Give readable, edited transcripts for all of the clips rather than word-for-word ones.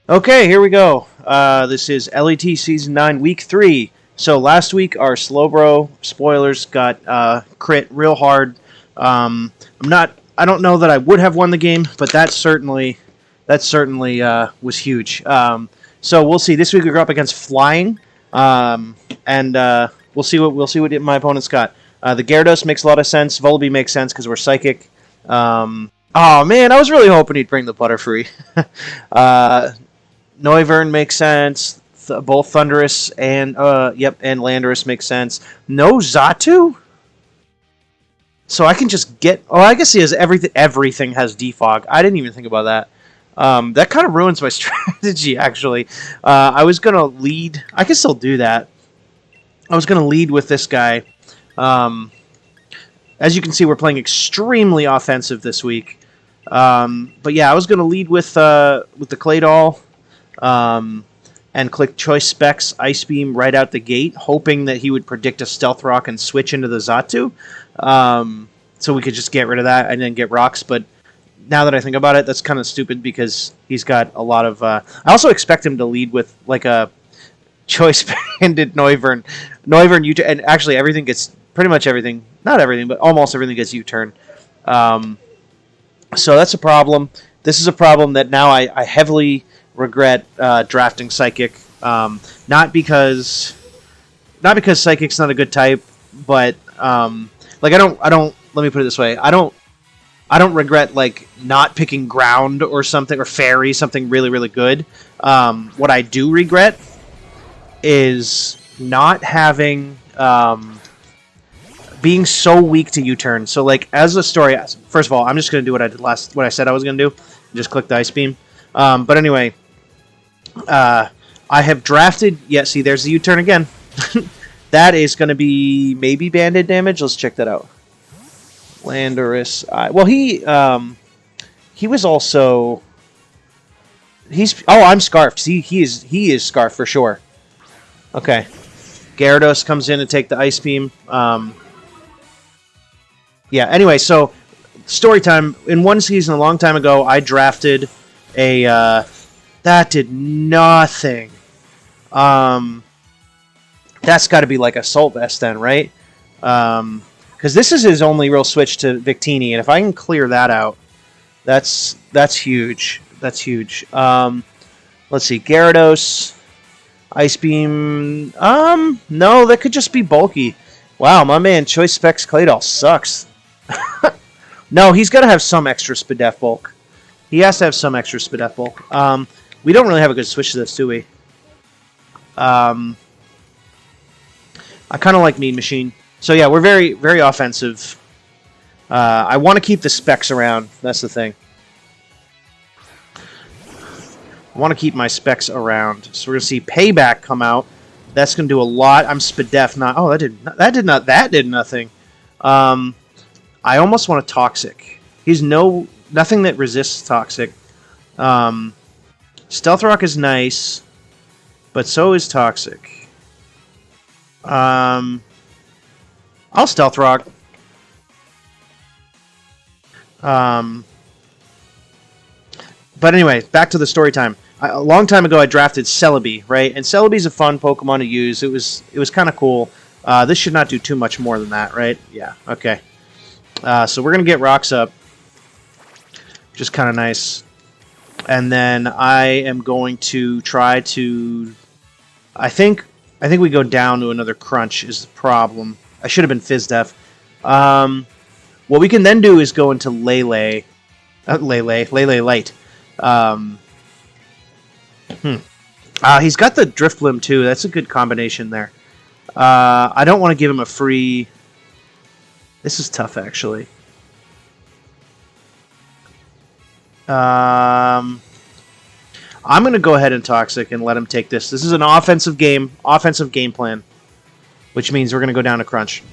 Okay, here we go. This is LET Season 9, Week 3. So last week, our Slowbro spoilers got crit real hard. I don't know that I would have won the game, but that certainly was huge. So we'll see. This week we go up against Flying, and we'll see what my opponent's got. The Gyarados makes a lot of sense. Volibee makes sense because we're Psychic. Oh man, I was really hoping he'd bring the Butterfree. Noivern makes sense. Both Thundurus and Landorus makes sense. No Xatu? So I can just get... Oh, I guess he has everything. Everything has Defog. I didn't even think about that. That kind of ruins my strategy, actually. I was going to lead... I can still do that. I was going to lead with this guy. As you can see, we're playing extremely offensive this week. But yeah, I was going to lead with the Claydol. And click Choice Specs Ice Beam right out the gate, hoping that he would predict a Stealth Rock and switch into the Xatu. So we could just get rid of that and then get rocks. But now that I think about it, that's kind of stupid because he's got a lot of... I also expect him to lead with like a Choice-banded Noivern. Noivern, U-turn, and actually everything gets... Pretty much everything. Not everything, but almost everything gets U-turn. So that's a problem. This is a problem that now I heavily... regret drafting Psychic, not because Psychic's not a good type, but I don't. Let me put it this way: I don't regret like not picking Ground or something or Fairy, something really really good. What I do regret is not having being so weak to U-turn. So like as a story, first of all, I'm just gonna do what I said I was gonna do, just click the Ice Beam. But anyway. I have drafted... Yeah, see, there's the U-turn again. That is going to be maybe banded damage. Let's check that out. Landorus. Well, he was also... I'm Scarfed. See, he is Scarfed for sure. Okay. Gyarados comes in to take the Ice Beam. Yeah, anyway, so... Story time. In one season, a long time ago, I drafted a... That did nothing. That's got to be like Assault Vest then, right? Because this is his only real switch to Victini, and if I can clear that out, that's huge. That's huge. Let's see, Gyarados, Ice Beam. No, that could just be bulky. Wow, my man Choice Specs Claydol sucks. No, he's got to have some extra Spadef bulk. He has to have some extra Spadef bulk. We don't really have a good switch to this, do we? I kind of like Mean Machine. So yeah, we're very, very offensive. I want to keep the specs around. That's the thing. I want to keep my specs around. So we're going to see Payback come out. That's going to do a lot. I'm Spadef. Oh, that did nothing. I almost want a Toxic. He's nothing that resists Toxic. Stealth Rock is nice, but so is Toxic. I'll Stealth Rock. But anyway, back to the story time. A long time ago, I drafted Celebi, right? And Celebi's a fun Pokemon to use. It was kind of cool. This should not do too much more than that, right? Yeah, okay. So we're going to get rocks up. Just kind of nice. And then I am going to try to... I think we go down to another Crunch is the problem. I should have been Fizz Def. What we can then do is go into Lele. Lele Light. He's got the Drifblim too. That's a good combination there. I don't want to give him a free... This is tough, actually. I'm going to go ahead and Toxic and let him take this. This is an offensive game plan, which means we're going to go down to Crunch.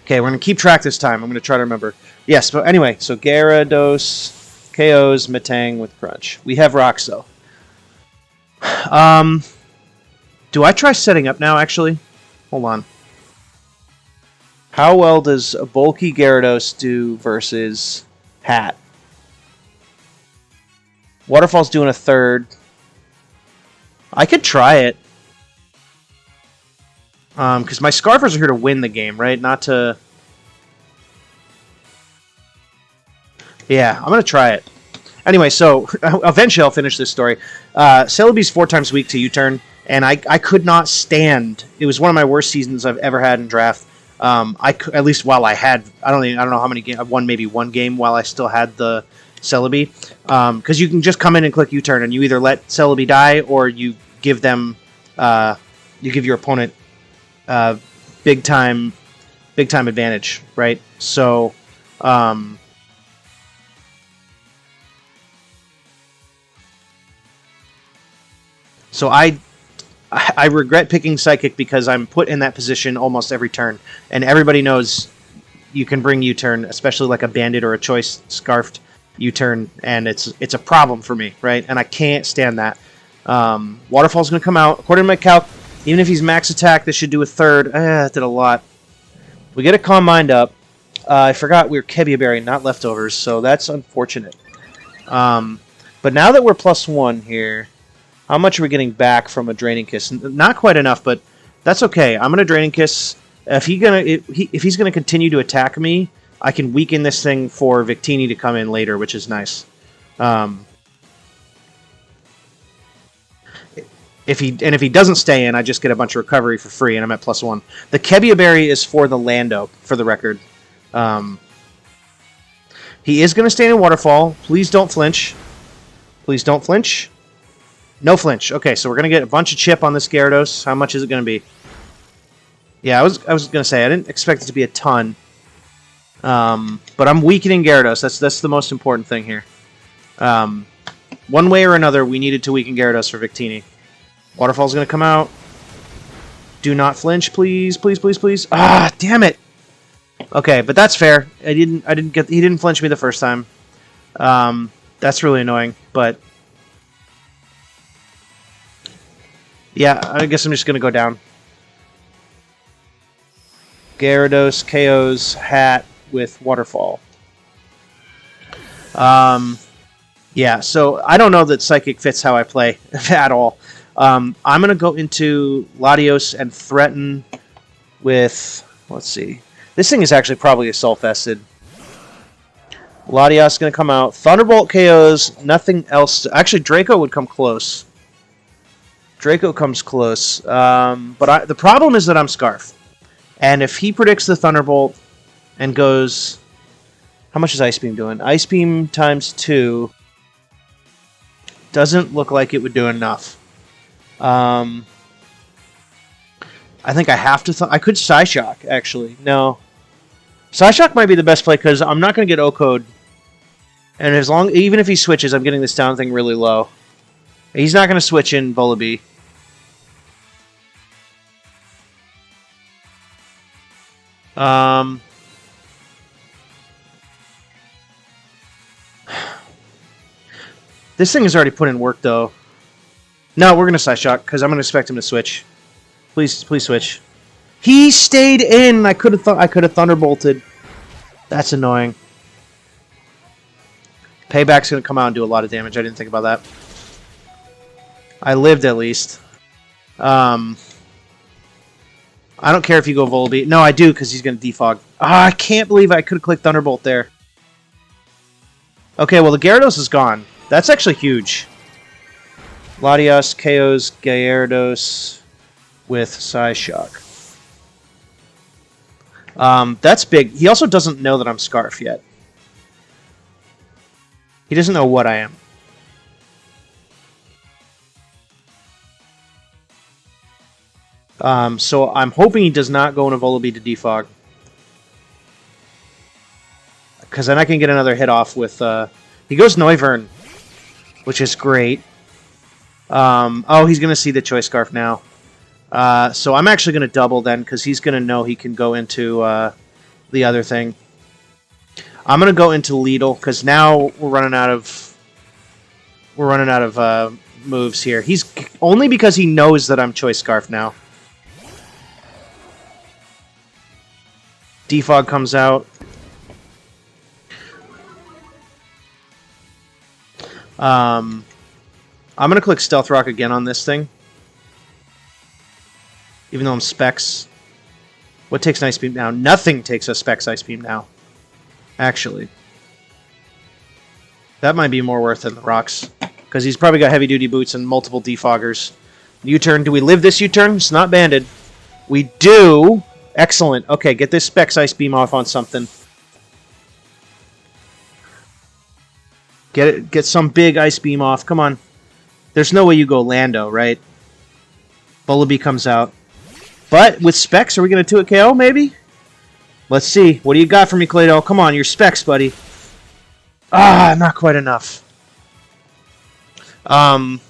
Okay, we're going to keep track this time. I'm going to try to remember. Yes, but anyway, so Gyarados KOs Metang with Crunch. We have rocks, though. Do I try setting up now, actually? Hold on. How well does a bulky Gyarados do versus Hat? Waterfall's doing a third. I could try it. Because my Scarfers are here to win the game, right? Not to... Yeah, I'm going to try it. Anyway, so eventually I'll finish this story. Celebi's 4 times weak to U-turn, and I could not stand. It was one of my worst seasons I've ever had in draft. At least while I had, I don't know how many games. I won maybe one game while I still had the Celebi. Because you can just come in and click U-turn, and you either let Celebi die or you give them, you give your opponent big time advantage, right? So. So I regret picking Psychic because I'm put in that position almost every turn. And everybody knows you can bring U-turn, especially like a Bandit or a Choice Scarfed U-turn, and it's a problem for me, right? And I can't stand that. Waterfall's going to come out. According to my calc, even if he's max attack, this should do a third. That did a lot. We get a Calm Mind up. I forgot we were Kebiaberry, not Leftovers, so that's unfortunate. But now that we're +1 here... How much are we getting back from a Draining Kiss? Not quite enough, but that's okay. I'm gonna Draining Kiss. If he's gonna continue to attack me, I can weaken this thing for Victini to come in later, which is nice. If he doesn't stay in, I just get a bunch of recovery for free, and I'm at +1. The Kebiaberry is for the Lando, for the record. He is gonna stay in Waterfall. Please don't flinch. Please don't flinch. No flinch. Okay, so we're going to get a bunch of chip on this Gyarados. How much is it going to be? Yeah, I was going to say, I didn't expect it to be a ton. But I'm weakening Gyarados. That's the most important thing here. One way or another, we needed to weaken Gyarados for Victini. Waterfall's going to come out. Do not flinch, please. Please, please, please. Ah, damn it. Okay, but that's fair. He didn't flinch me the first time. That's really annoying, but... Yeah, I guess I'm just going to go down. Gyarados KOs Hat with Waterfall. Yeah, so I don't know that Psychic fits how I play at all. I'm going to go into Latios and threaten with... Let's see. This thing is actually probably Assault-Vested. Latios is going to come out. Thunderbolt KOs, nothing else. Actually, Draco would come close. Draco comes close, but the problem is that I'm Scarf. And if he predicts the Thunderbolt and goes... How much is Ice Beam doing? Ice Beam times 2 doesn't look like it would do enough. I think I have to... I could Psyshock, actually. No. Psyshock might be the best play, because I'm not going to get O-Code. And even if he switches, I'm getting this down thing really low. He's not going to switch in Volibee. This thing has already put in work, though. No, we're going to Psyshock, because I'm going to expect him to switch. Please switch. He stayed in! I could have Thunderbolted. That's annoying. Payback's going to come out and do a lot of damage. I didn't think about that. I lived, at least. I don't care if you go Volibee. No, I do, because he's going to defog. I can't believe I could have clicked Thunderbolt there. Okay, well, the Gyarados is gone. That's actually huge. Latios KOs Gyarados with Psyshock. That's big. He also doesn't know that I'm Scarf yet. He doesn't know what I am. So I'm hoping he does not go into Volibee to defog. Because then I can get another hit off with... he goes Noivern, which is great. Oh, he's going to see the Choice Scarf now. So I'm actually going to double then, because he's going to know he can go into the other thing. I'm going to go into Leadle, because now we're running out of moves here. He's only because he knows that I'm Choice Scarf now. Defog comes out. I'm going to click Stealth Rock again on this thing. Even though I'm Specs. What takes an Ice Beam now? Nothing takes a Specs Ice Beam now. Actually. That might be more worth than the rocks. Because he's probably got heavy-duty boots and multiple defoggers. U-turn. Do we live this U-turn? It's not banded. We do. Excellent. Okay, get this Specs Ice Beam off on something. Get some big Ice Beam off. Come on. There's no way you go Lando, right? Bullaby comes out. But with Specs, are we going to 2-hit KO, maybe? Let's see. What do you got for me, Clado? Come on, you're Specs, buddy. Ah, not quite enough. I'm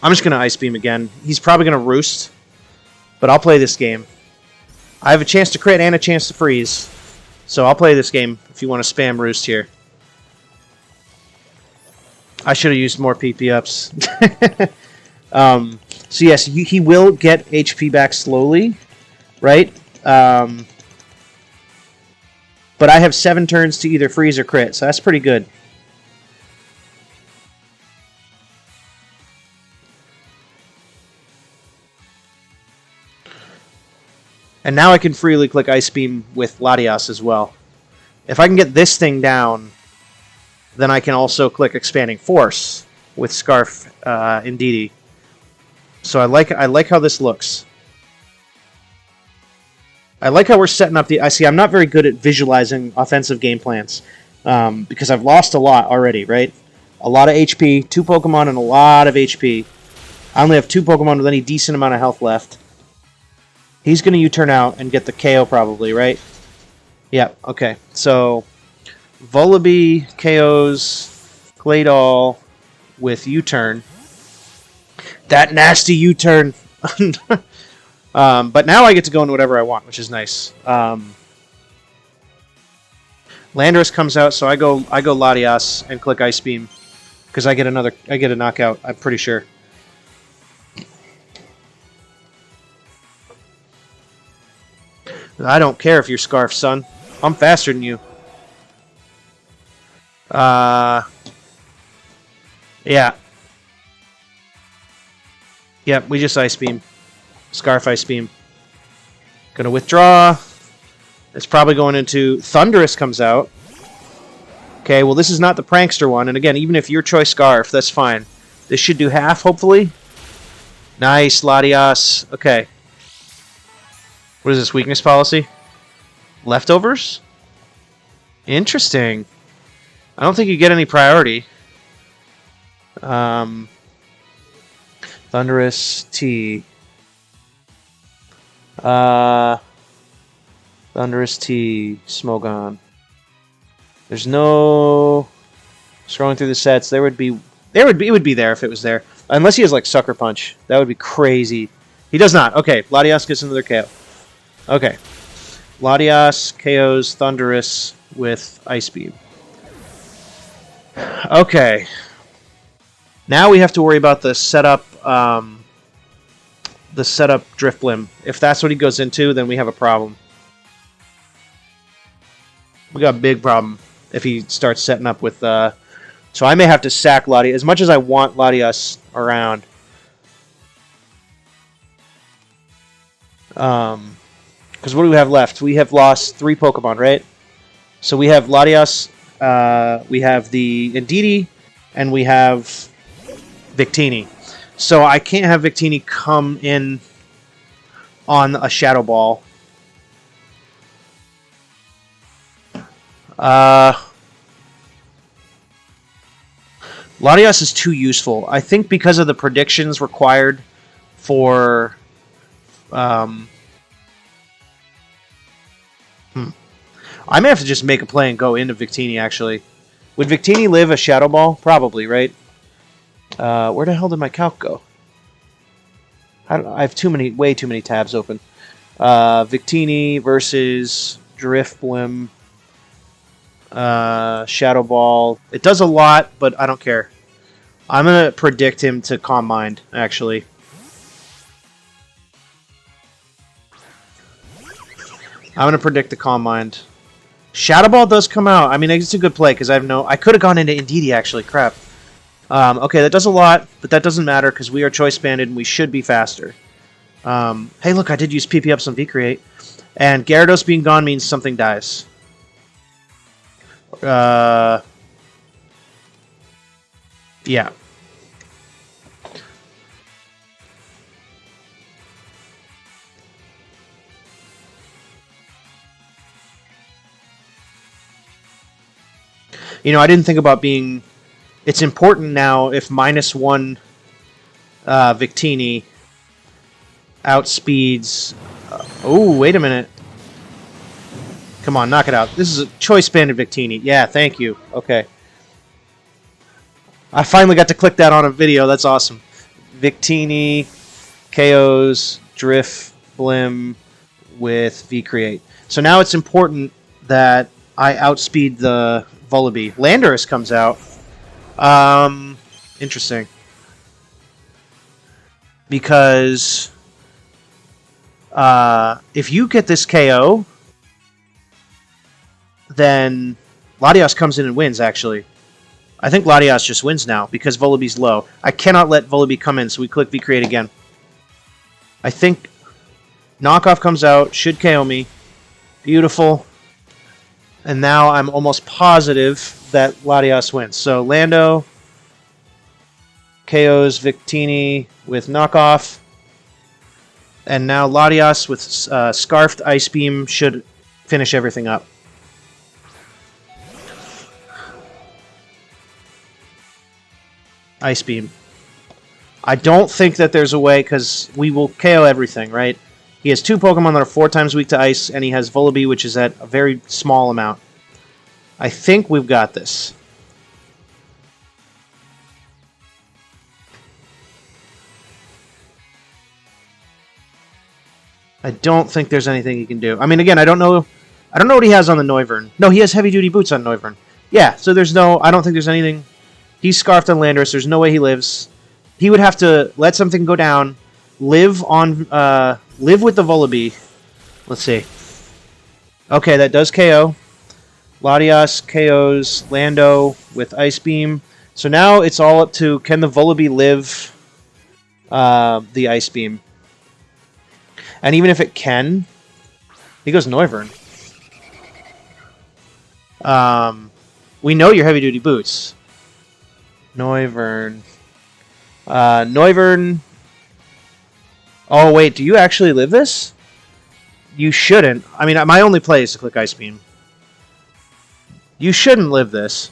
just going to Ice Beam again. He's probably going to Roost. But I'll play this game. I have a chance to crit and a chance to freeze. So I'll play this game if you want to spam Roost here. I should have used more PP ups. So yes, he will get HP back slowly, right? But I have 7 turns to either freeze or crit, so that's pretty good. And now I can freely click Ice Beam with Latias as well. If I can get this thing down, then I can also click Expanding Force with Scarf Indeedee. So I like how this looks. I like how we're setting up the... I see I'm not very good at visualizing offensive game plans because I've lost a lot already, right? A lot of HP, 2 Pokemon and a lot of HP. I only have 2 Pokemon with any decent amount of health left. He's going to U-turn out and get the KO probably, right? Yeah, okay. So Vullaby KOs Claydol with U-turn. That nasty U-turn. But now I get to go into whatever I want, which is nice. Landorus comes out, so I go Latias and click Ice Beam because I get a knockout. I'm pretty sure. I don't care if you're Scarf, son. I'm faster than you. Yeah. Yep, we just Ice Beam. Scarf Ice Beam. Gonna withdraw. It's probably going into... Thundurus comes out. Okay, well this is not the Prankster one. And again, even if your choice Scarf, that's fine. This should do half, hopefully. Nice, Latias. Okay. What is this, weakness policy? Leftovers? Interesting. I don't think you get any priority. Thundurus T. Thundurus T. Smogon. There's no... Scrolling through the sets, it would be there if it was there. Unless he has like Sucker Punch. That would be crazy. He does not. Okay, Latias gets another KO. Okay. Latias KOs Thundurus with Ice Beam. Okay. Now we have to worry about the setup Drifblim. If that's what he goes into, then we have a problem. We got a big problem if he starts setting up with... So I may have to sack Latias. As much as I want Latias around. Because what do we have left? We have lost 3 Pokemon, right? So we have Latias, we have the Indeedee, and we have Victini. So I can't have Victini come in on a Shadow Ball. Latias is too useful. I think because of the predictions required for... I may have to just make a play and go into Victini, actually. Would Victini live a Shadow Ball? Probably, right? Where the hell did my calc go? I have way too many tabs open. Victini versus Drifblim. Shadow Ball. It does a lot, but I don't care. I'm going to predict him to Calm Mind, actually. I'm going to predict the Calm Mind. Shadow Ball does come out. I mean, it's a good play because I could have gone into Indeedee, actually. Crap. Okay, that does a lot, but that doesn't matter because we are choice banded and we should be faster. Hey, look, I did use PP ups on V-Create. And Gyarados being gone means something dies. Yeah. You know, I didn't think about being... It's important now if -1 Victini outspeeds... oh, wait a minute. Come on, knock it out. This is a choice-banded Victini. Yeah, thank you. Okay. I finally got to click that on a video. That's awesome. Victini KOs Drifblim with V-Create. So now it's important that I outspeed the Vullaby. Landorus comes out. Interesting. Because if you get this KO, then Latios comes in and wins, actually. I think Latios just wins now because Vullaby's low. I cannot let Vullaby come in, so we click V-Create again. I think Knockoff comes out, should KO me. Beautiful. And now I'm almost positive that Latios wins. So Lando KOs Victini with Knockoff. And now Latios with Scarfed Ice Beam should finish everything up. Ice Beam. I don't think that there's a way, because we will KO everything, right? He has 2 Pokemon that are 4 times weak to Ice, and he has Vullaby, which is at a very small amount. I think we've got this. I don't think there's anything he can do. I mean, again, I don't know what he has on the Noivern. No, he has heavy-duty boots on Noivern. Yeah, so there's no... I don't think there's anything... He's Scarfed on Landorus. There's no way he lives. He would have to let something go down, live with the Vullaby. Let's see. Okay, that does KO. Latios KOs Lando with Ice Beam. So now it's all up to, can the Vullaby live the Ice Beam? And even if it can, he goes Noivern. We know your heavy-duty boots. Noivern. Noivern. Oh, wait. Do you actually live this? You shouldn't. I mean, my only play is to click Ice Beam. You shouldn't live this.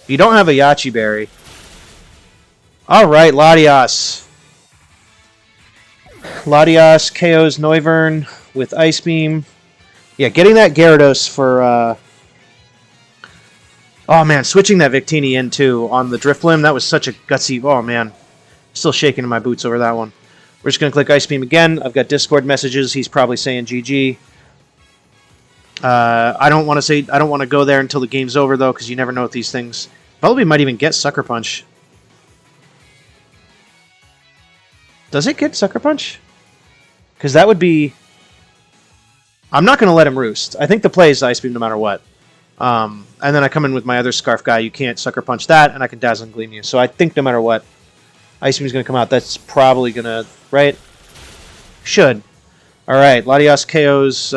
You don't have a Yachi Berry. Alright, Latios. Latios KOs Noivern with Ice Beam. Yeah, getting that Gyarados for... Oh, man, switching that Victini in, too, on the Drifblim, that was such a gutsy... Oh, man. Still shaking in my boots over that one. We're just going to click Ice Beam again. I've got Discord messages. He's probably saying GG. I don't want to go there until the game's over, though, because you never know with these things. Probably might even get Sucker Punch. Does it get Sucker Punch? Because that would be... I'm not going to let him roost. I think the play is Ice Beam no matter what. And then I come in with my other Scarf guy. You can't Sucker Punch that, and I can Dazzling Gleam you. So I think no matter what, Ice Beam's going to come out. That's probably going to... Right? Should. Alright, Latios KOs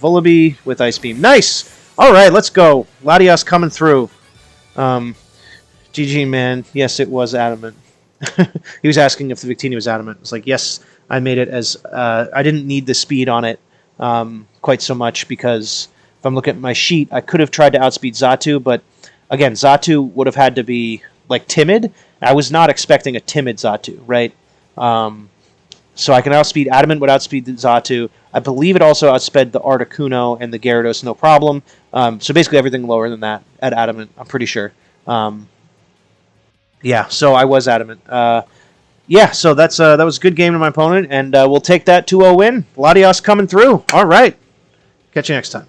Vullaby with Ice Beam. Nice! Alright, let's go. Latios coming through. GG, man. Yes, it was adamant. He was asking if the Victini was adamant. It's like, yes, I made it as... I didn't need the speed on it quite so much because... If I'm looking at my sheet, I could have tried to outspeed Xatu, but again, Xatu would have had to be like timid. I was not expecting a timid Xatu, right? So I can outspeed Adamant, would outspeed the Xatu. I believe it also outsped the Articuno and the Gyarados, no problem. So basically everything lower than that at Adamant, I'm pretty sure. Yeah, so I was Adamant. Yeah, so that was a good game to my opponent, and we'll take that 2-0 win. Latios coming through. All right. Catch you next time.